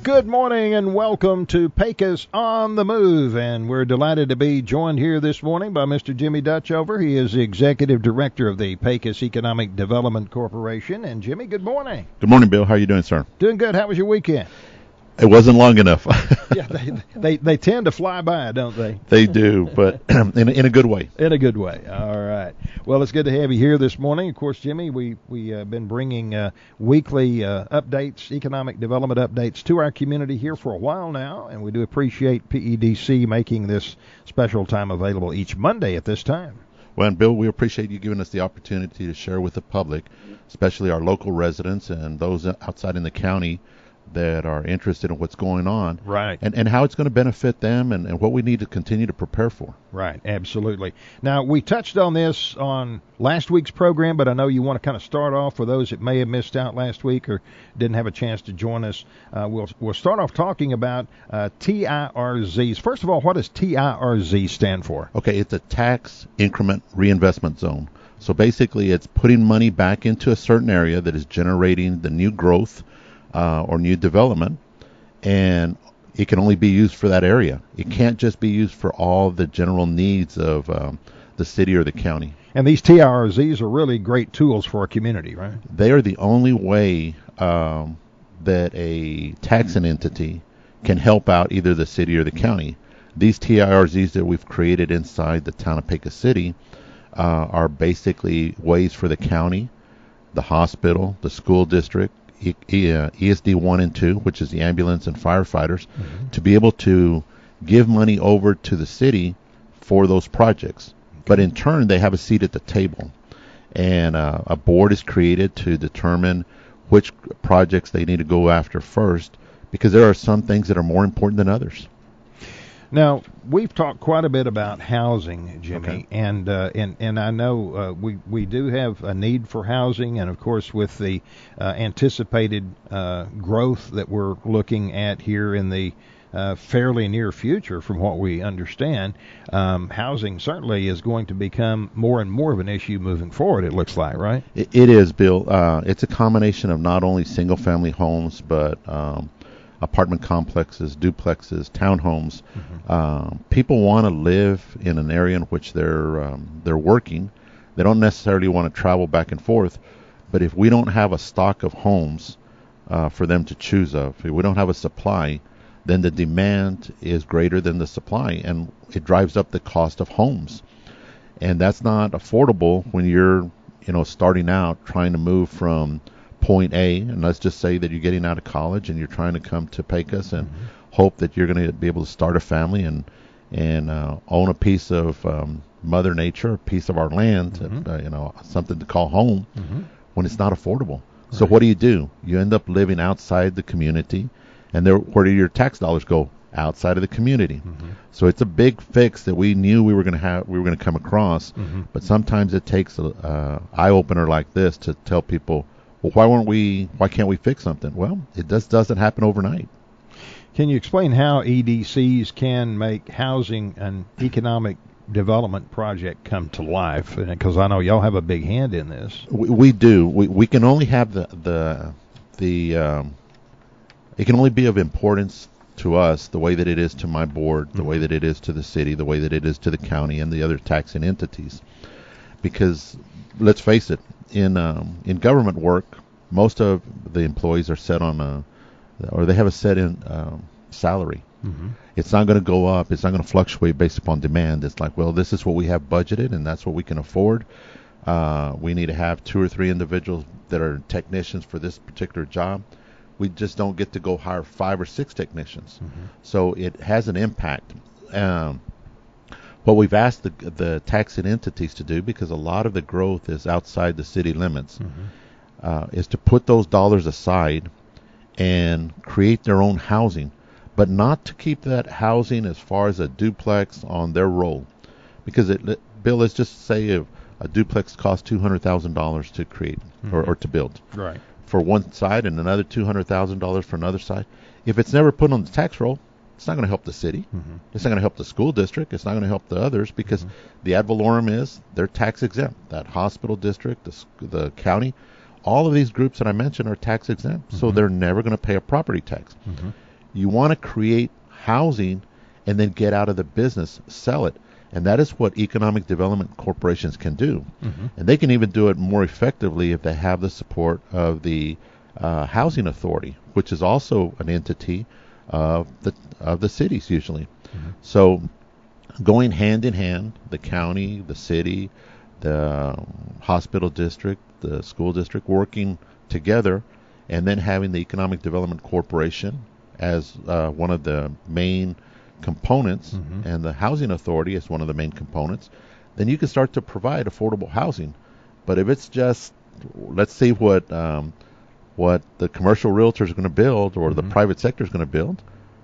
Good morning and welcome to Pecos On The Move, and we're delighted to be joined here this morning by Mr. Jimmy Dutchover. He is the Executive Director of the Pecos Economic Development Corporation. And Jimmy, good morning. Good morning, Bill. How are you doing, sir? Doing good. How was your weekend? It wasn't long enough. Yeah, they tend to fly by, don't they? They do, but in a good way. In a good way. All right. Well, it's good to have you here this morning. Of course, Jimmy, we have been bringing weekly updates, economic development updates to our community here for a while now, and we do appreciate PEDC making this special time available each Monday at this time. Well, and Bill, we appreciate you giving us the opportunity to share with the public, especially our local residents and those outside in the county that are interested in what's going on, right, and how it's going to benefit them and what we need to continue to prepare for. Right, absolutely. Now, we touched on this on last week's program, but I know you want to kind of start off for those that may have missed out last week or didn't have a chance to join us. We'll start off talking about TIRZs. First of all, what does TIRZ stand for? Okay, it's a Tax Increment Reinvestment Zone. So basically, it's putting money back into a certain area that is generating the new growth or new development, and it can only be used for that area. It can't just be used for all the general needs of the city or the county. And these TIRZs are really great tools for a community, right? They are the only way that a taxing entity can help out either the city or the county. These TIRZs that we've created inside the town of Pecos City are basically ways for the county, the hospital, the school district, ESD 1 and 2, which is the ambulance and firefighters, to be able to give money over to the city for those projects. But in turn, they have a seat at the table. And a board is created to determine which projects they need to go after first, because there are some things that are more important than others. Now, we've talked quite a bit about housing, Jimmy, Okay. and I know we do have a need for housing, and of course with the anticipated growth that we're looking at here in the fairly near future, from what we understand, housing certainly is going to become more and more of an issue moving forward, it looks like, right? It is, Bill. It's a combination of not only single-family homes, but apartment complexes, duplexes, townhomes. People want to live in an area in which they're working. They don't necessarily want to travel back and forth, but if we don't have a stock of homes for them to choose of, if we don't have a supply, then the demand is greater than the supply, and it drives up the cost of homes. And that's not affordable when you're, starting out trying to move from point A, and let's just say that you're getting out of college and you're trying to come to Pecos and hope that you're going to be able to start a family and own a piece of Mother Nature, a piece of our land, something to call home, when it's not affordable. So what do? You end up living outside the community, and where do your tax dollars go? Outside of the community. So it's a big fix that we knew we were going to come across, but sometimes it takes a eye opener like this to tell people, well, why can't we fix something? Well, it just doesn't happen overnight. Can you explain how EDCs can make housing an economic development project come to life? Because I know y'all have a big hand in this. We do. We can only have it can only be of importance to us the way that it is to my board, the way that it is to the city, the way that it is to the county and the other taxing entities. Because let's face it, in government work, most of the employees are set on they have a set in salary. It's not going to go up. It's not going to fluctuate based upon demand. It's like, well, this is what we have budgeted, and that's what we can afford. We need to have 2 or 3 individuals that are technicians for this particular job. We just don't get to go hire 5 or 6 technicians. So it has an impact. What we've asked the taxing entities to do, because a lot of the growth is outside the city limits, is to put those dollars aside and create their own housing, but not to keep that housing as far as a duplex on their roll. Because, Bill, let's just say if a duplex costs $200,000 to create or to build. Right. For one side and another $200,000 for another side. If it's never put on the tax roll, it's not going to help the city. It's not going to help the school district. It's not going to help the others, because the ad valorem is they're tax exempt. That hospital district, the county, all of these groups that I mentioned are tax exempt, so they're never going to pay a property tax. You want to create housing and then get out of the business, sell it. And that is what economic development corporations can do. And they can even do it more effectively if they have the support of the housing authority, which is also an entity of the cities usually. So going hand in hand, the county, the city, the hospital district, the school district working together, and then having the economic development corporation as one of the main components, and the housing authority is one of the main components, then you can start to provide affordable housing. But if it's just, let's see what the commercial realtors are going to build or the private sector is going to build.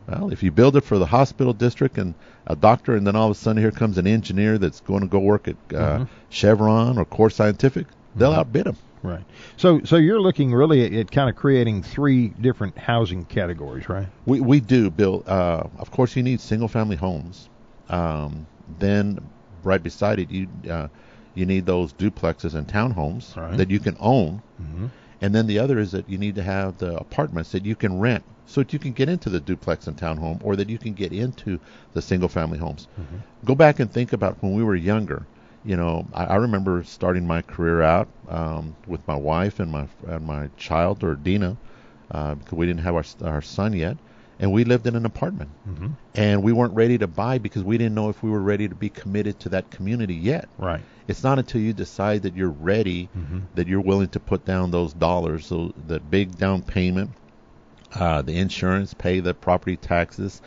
Well, if you build it for the hospital district and a doctor, and then all of a sudden here comes an engineer that's going to go work at Chevron or Core Scientific, they'll outbid them. Right. So you're looking really at kind of creating 3 different housing categories, right? We do, Bill. Of course, you need single-family homes. Then right beside it, you need those duplexes and townhomes that you can own. And then the other is that you need to have the apartments that you can rent so that you can get into the duplex and townhome, or that you can get into the single-family homes. Go back and think about when we were younger. You know, I remember starting my career out with my wife and my child, or Dina, because we didn't have our son yet, and we lived in an apartment. And we weren't ready to buy because we didn't know if we were ready to be committed to that community yet. Right. It's not until you decide that you're ready that you're willing to put down those dollars, so that big down payment, the insurance, pay the property taxes,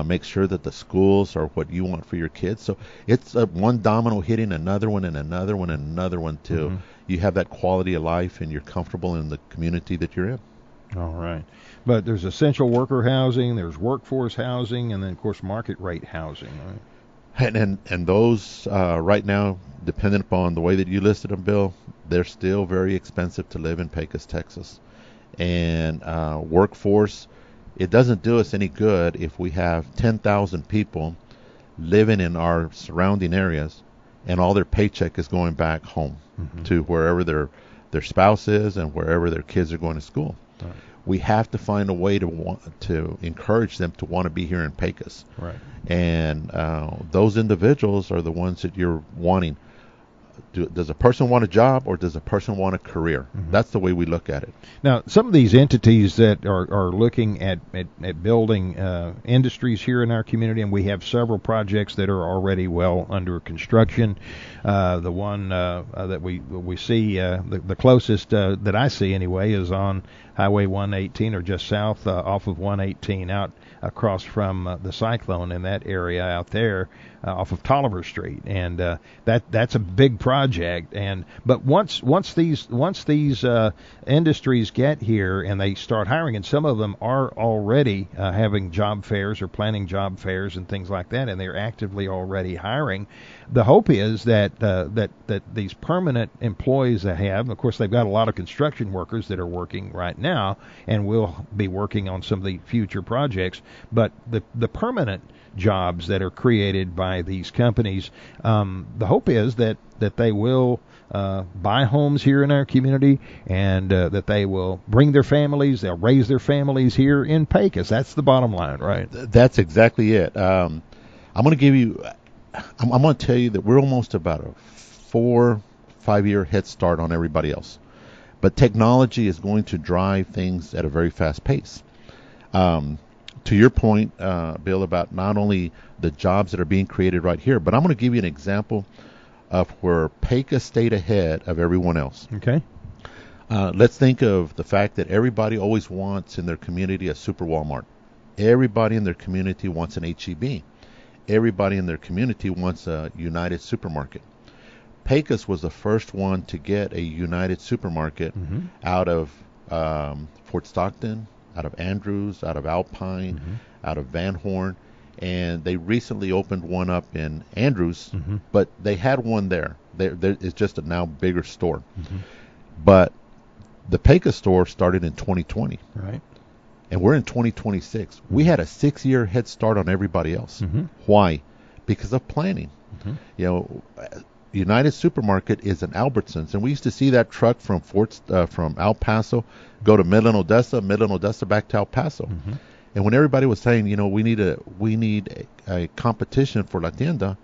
make sure that the schools are what you want for your kids. So it's one domino hitting another one and another one and another one till you have that quality of life and you're comfortable in the community that you're in. All right. But there's essential worker housing, there's workforce housing, and then, of course, market rate housing, right? And those right now, depending upon the way that you listed them, Bill, they're still very expensive to live in Pecos, Texas. And workforce, it doesn't do us any good if we have 10,000 people living in our surrounding areas and all their paycheck is going back home to wherever their spouse is and wherever their kids are going to school. Right. We have to find a way to encourage them to want to be here in Pecos. Right. And those individuals are the ones that you're wanting. Does a person want a job, or does a person want a career? That's the way we look at it. Now, some of these entities that are looking at building industries here in our community, and we have several projects that are already well under construction. The one that we see, the closest that I see anyway, is on Highway 118, or just south off of 118, out across from the Cyclone in that area out there, off of Tolliver Street, and that's a big project. But once these industries get here and they start hiring, and some of them are already having job fairs or planning job fairs and things like that, and they're actively already hiring. The hope is that these permanent employees they have, of course, they've got a lot of construction workers that are working right now and will be working on some of the future projects, but the permanent jobs that are created by these companies, the hope is that they will buy homes here in our community, and that they will bring their families, they'll raise their families here in Pecos. That's the bottom line, right? That's exactly it. I'm going to tell you that we're almost about a 4-5 year head start on everybody else. But technology is going to drive things at a very fast pace. To your point, Bill, about not only the jobs that are being created right here, but I'm going to give you an example of where Pecos stayed ahead of everyone else. Okay. Let's think of the fact that everybody always wants in their community a super Walmart. Everybody in their community wants an H-E-B. Everybody in their community wants a United Supermarket. Pecos was the first one to get a United Supermarket out of Fort Stockton, out of Andrews, out of Alpine, out of Van Horn, and they recently opened one up in Andrews, but they had one there. It's just a now bigger store. But the Pecos store started in 2020. Right. And we're in 2026. We had a 6-year head start on everybody else. Why? Because of planning. You know, United Supermarket is in Albertsons, and we used to see that truck from El Paso go to Midland, Odessa back to El Paso. And when everybody was saying, we need a competition for La Tienda,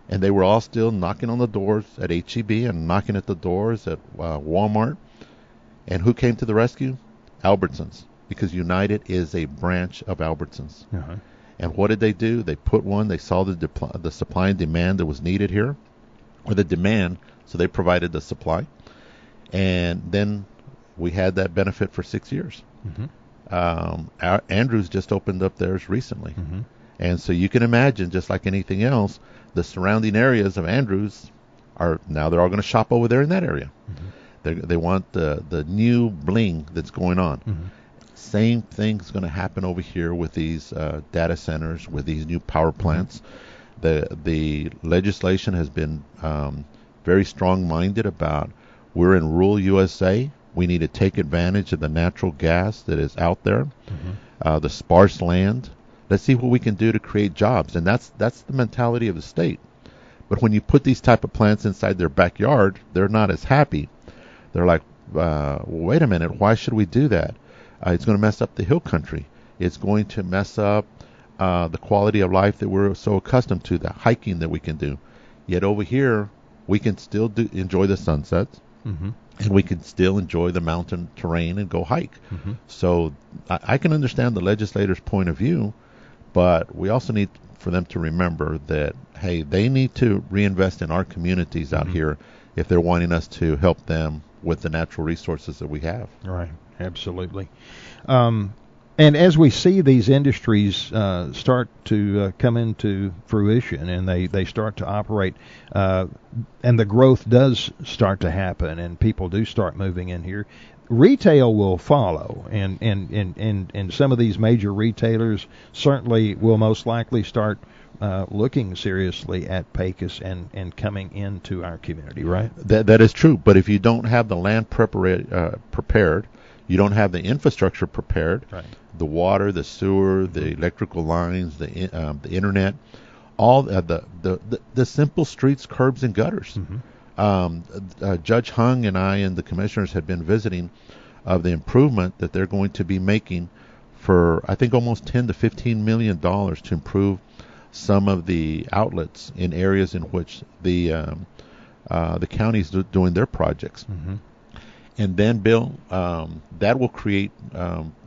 and they were all still knocking on the doors at H-E-B and knocking at the doors at Walmart. And who came to the rescue? Albertsons, because United is a branch of Albertsons. Uh-huh. And what did they do? They put one. They saw the supply and demand that was needed here, or the demand, so they provided the supply. And then we had that benefit for 6 years. Andrews just opened up theirs recently. And so you can imagine, just like anything else, the surrounding areas of Andrews they're all going to shop over there in that area. They want the new bling that's going on. Same thing's going to happen over here with these data centers, with these new power plants. The legislation has been very strong-minded about, we're in rural USA. We need to take advantage of the natural gas that is out there, the sparse land. Let's see what we can do to create jobs. And that's the mentality of the state. But when you put these type of plants inside their backyard, they're not as happy. They're like, wait a minute, why should we do that? It's going to mess up the hill country. It's going to mess up the quality of life that we're so accustomed to, the hiking that we can do. Yet over here, we can still enjoy the sunsets, and we can still enjoy the mountain terrain and go hike. So I can understand the legislators' point of view, but we also need for them to remember that, hey, they need to reinvest in our communities out here if they're wanting us to help them with the natural resources that we have. Right, absolutely. And as we see these industries start to come into fruition and they start to operate, and the growth does start to happen and people do start moving in here, retail will follow, and some of these major retailers certainly will most likely start looking seriously at Pecos and coming into our community, right? That is true, but if you don't have the land prepared, you don't have the infrastructure prepared, right. The water, the sewer, the electrical lines, the internet, all the simple streets, curbs, and gutters. Judge Hung and I and the commissioners had been visiting of the improvement that they're going to be making for, I think, almost $10 to $15 million to improve some of the outlets in areas in which the county's doing their projects. And then, Bill, that will create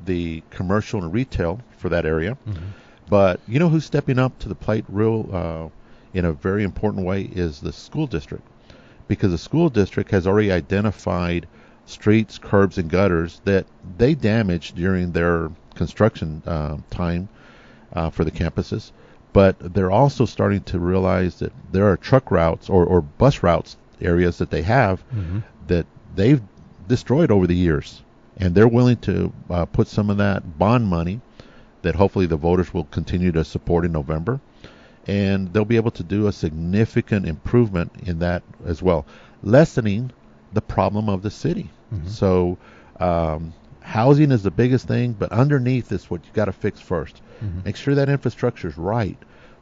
the commercial and retail for that area. But you know who's stepping up to the plate in a very important way is the school district. Because the school district has already identified streets, curbs, and gutters that they damaged during their construction time for the campuses. But they're also starting to realize that there are truck routes or bus routes areas that they have that they've destroyed over the years. And they're willing to put some of that bond money that hopefully the voters will continue to support in November. And they'll be able to do a significant improvement in that as well, lessening the problem of the city. So housing is the biggest thing, but underneath is what you got to fix first. Make sure that infrastructure is right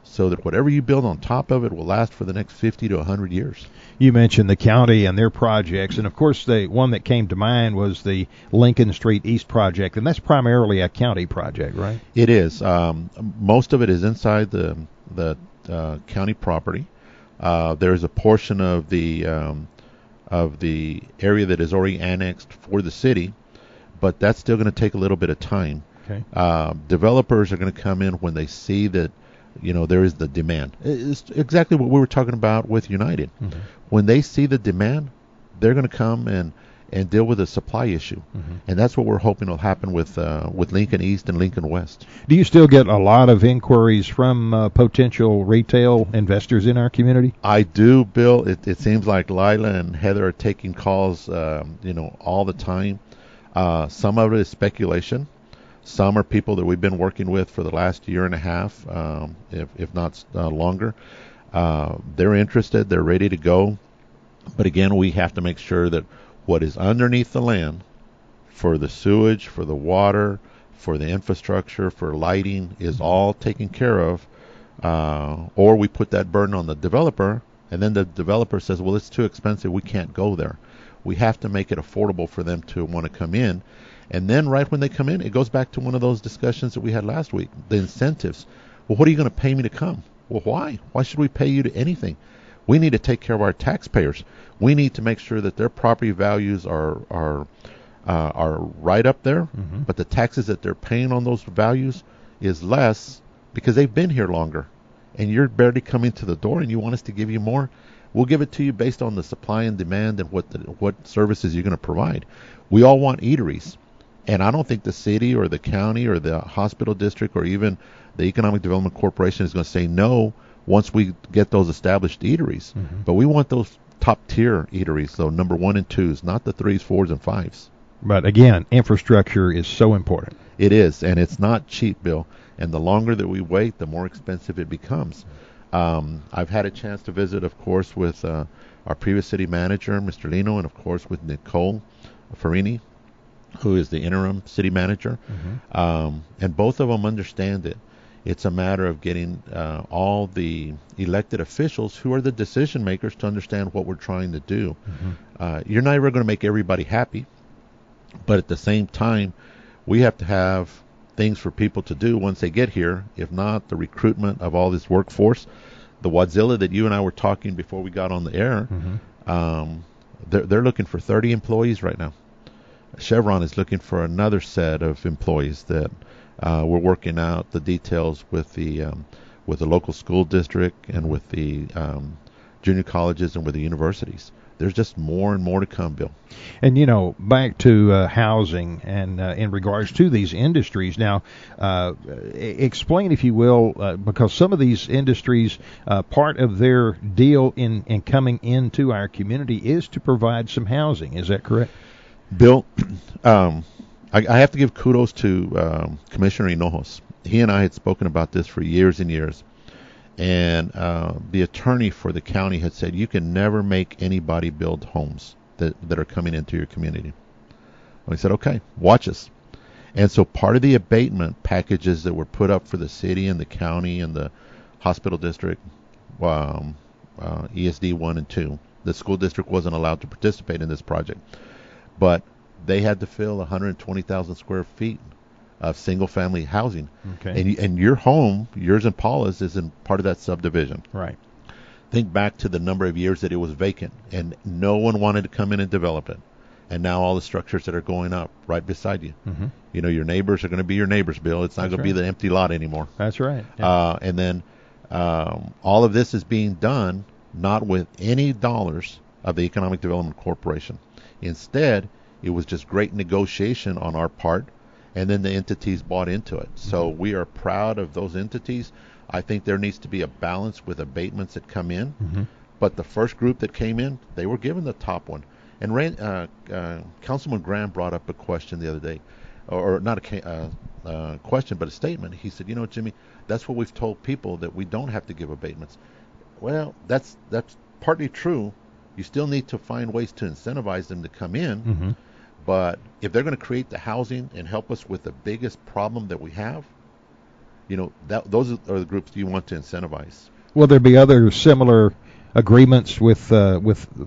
so that whatever you build on top of it will last for the next 50 to 100 years. You mentioned the county and their projects, and of course the one that came to mind was the Lincoln Street East project, and that's primarily a county project, right? It is. Most of it is inside the county property. There's a portion of the area that is already annexed for the city, but that's still going to take a little bit of time. Okay. Developers are going to come in when they see that, there is the demand. It's exactly what we were talking about with United. When they see the demand, they're going to come and deal with the supply issue. And that's what we're hoping will happen with Lincoln East and Lincoln West. Do you still get a lot of inquiries from potential retail investors in our community? I do, Bill. It seems like Lila and Heather are taking calls, all the time. Some of it is speculation. Some are people that we've been working with for the last year and a half, if not longer. They're interested. They're ready to go. But again, we have to make sure that what is underneath the land for the sewage, for the water, for the infrastructure, for lighting is all taken care of. Or we put that burden on the developer, and then the developer says, well, it's too expensive. We can't go there. We have to make it affordable for them to want to come in. And then right when they come in, it goes back to one of those discussions that we had last week, the incentives. Well, what are you going to pay me to come? Well, why? Why should we pay you to anything? We need to take care of our taxpayers. We need to make sure that their property values are right up there, but the taxes that they're paying on those values is less because they've been here longer. And you're barely coming to the door and you want us to give you more. We'll give it to you based on the supply and demand and what services you're going to provide. We all want eateries. And I don't think the city or the county or the hospital district or even the Economic Development Corporation is going to say no once we get those established eateries. But we want those top tier eateries, so number 1 and 2s, not the 3s, 4s, and 5s. But again, infrastructure is so important. It is, and it's not cheap, Bill. And the longer that we wait, the more expensive it becomes. I've had a chance to visit, of course, with our previous city manager, Mr. Lino, and of course with Nicole Farini, who is the interim city manager. And both of them understand it. It's a matter of getting all the elected officials who are the decision makers to understand what we're trying to do. You're not ever going to make everybody happy, but at the same time, we have to have things for people to do once they get here. If not, the recruitment of all this workforce, the Wadzilla that you and I were talking before we got on the air, they're looking for 30 employees right now. Chevron is looking for another set of employees that we're working out the details with the local school district and with the junior colleges and with the universities. There's just more and more to come, Bill. And, you know, back to housing and in regards to these industries. Now, explain, if you will, because some of these industries, part of their deal in coming into our community is to provide some housing. Is that correct? Bill, I have to give kudos to Commissioner Hinojos. He and I had spoken about this for years and years. And the attorney for the county had said, you can never make anybody build homes that are coming into your community. And we said, okay, watch us. And so part of the abatement packages that were put up for the city and the county and the hospital district, ESD 1 and 2, the school district wasn't allowed to participate in this project. But they had to fill 120,000 square feet of single-family housing. Okay. And your home, yours and Paula's, is in part of that subdivision. Right. Think back to the number of years that it was vacant, and no one wanted to come in and develop it. And now all the structures that are going up right beside you. You know, your neighbors are going to be your neighbors, Bill. It's not going to be the empty lot anymore. That's right. Yeah. And then all of this is being done not with any dollars of the Economic Development Corporation. Instead, it was just great negotiation on our part, and then the entities bought into it. So we are proud of those entities. I think there needs to be a balance with abatements that come in. But the first group that came in, they were given the top one. And Councilman Graham brought up a question the other day, or not a question, but a statement. He said, you know, Jimmy, that's what we've told people, that we don't have to give abatements. Well, that's partly true. You still need to find ways to incentivize them to come in. But if they're going to create the housing and help us with the biggest problem that we have, you know, those are the groups you want to incentivize. Will there be other similar agreements with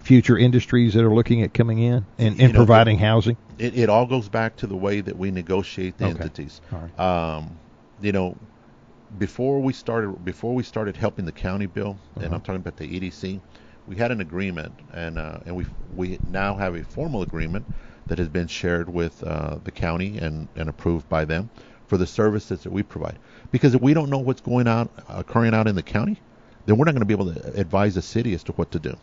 future industries that are looking at coming in and providing housing? It all goes back to the way that we negotiate the entities. All right. You know, before we started helping the county, Bill, and I'm talking about the EDC, we had an agreement, and we now have a formal agreement that has been shared with the county and approved by them for the services that we provide. Because if we don't know what's occurring out in the county, then we're not going to be able to advise the city as to what to do.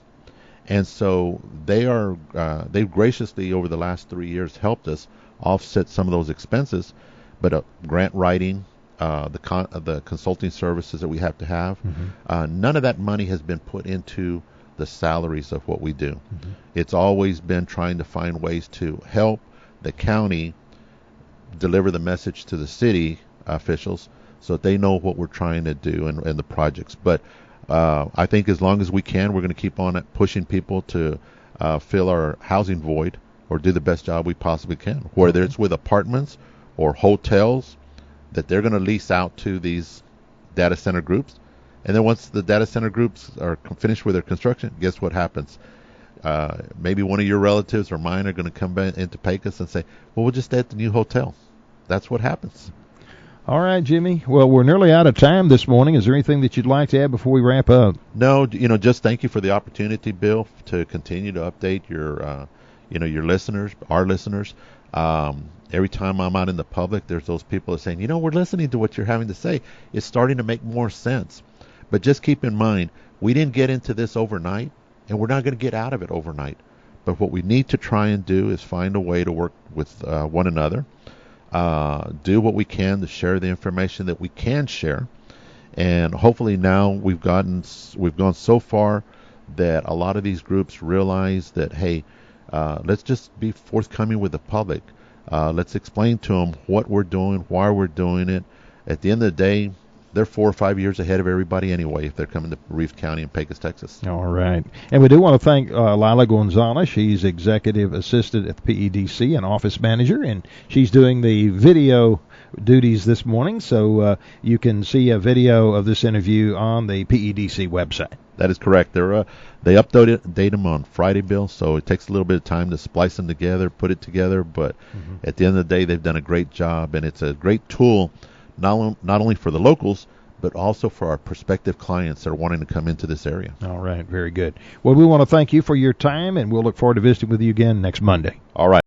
And so they've graciously over the last 3 years helped us offset some of those expenses, but grant writing, the consulting services that we have to have, none of that money has been put into the salaries of what we do. It's always been trying to find ways to help the county deliver the message to the city officials so that they know what we're trying to do and the projects. But I think as long as we can, we're going to keep on pushing people to fill our housing void or do the best job we possibly can, whether it's with apartments or hotels that they're going to lease out to these data center groups. And then once the data center groups are finished with their construction, guess what happens? Maybe one of your relatives or mine are going to come back into Pecos and say, well, we'll just stay at the new hotel. That's what happens. All right, Jimmy. Well, we're nearly out of time this morning. Is there anything that you'd like to add before we wrap up? No, just thank you for the opportunity, Bill, to continue to update your listeners, our listeners. Every time I'm out in the public, there's those people that are saying, we're listening to what you're having to say. It's starting to make more sense. But just keep in mind, we didn't get into this overnight, and we're not going to get out of it overnight. But what we need to try and do is find a way to work with one another. Do what we can to share the information that we can share, and hopefully now we've gone so far that a lot of these groups realize that, hey, let's just be forthcoming with the public. Let's explain to them what we're doing, why we're doing it. At the end of the day, they're 4 or 5 years ahead of everybody anyway if they're coming to Reeves County and Pecos, Texas. All right. And we do want to thank Lila Gonzalez. She's Executive Assistant at the PEDC and Office Manager, and she's doing the video duties this morning, so you can see a video of this interview on the PEDC website. That is correct. They update them on Friday, Bill, so it takes a little bit of time to splice them together, put it together, but at the end of the day, they've done a great job, and it's a great tool not only for the locals, but also for our prospective clients that are wanting to come into this area. All right, very good. Well, we want to thank you for your time, and we'll look forward to visiting with you again next Monday. All right.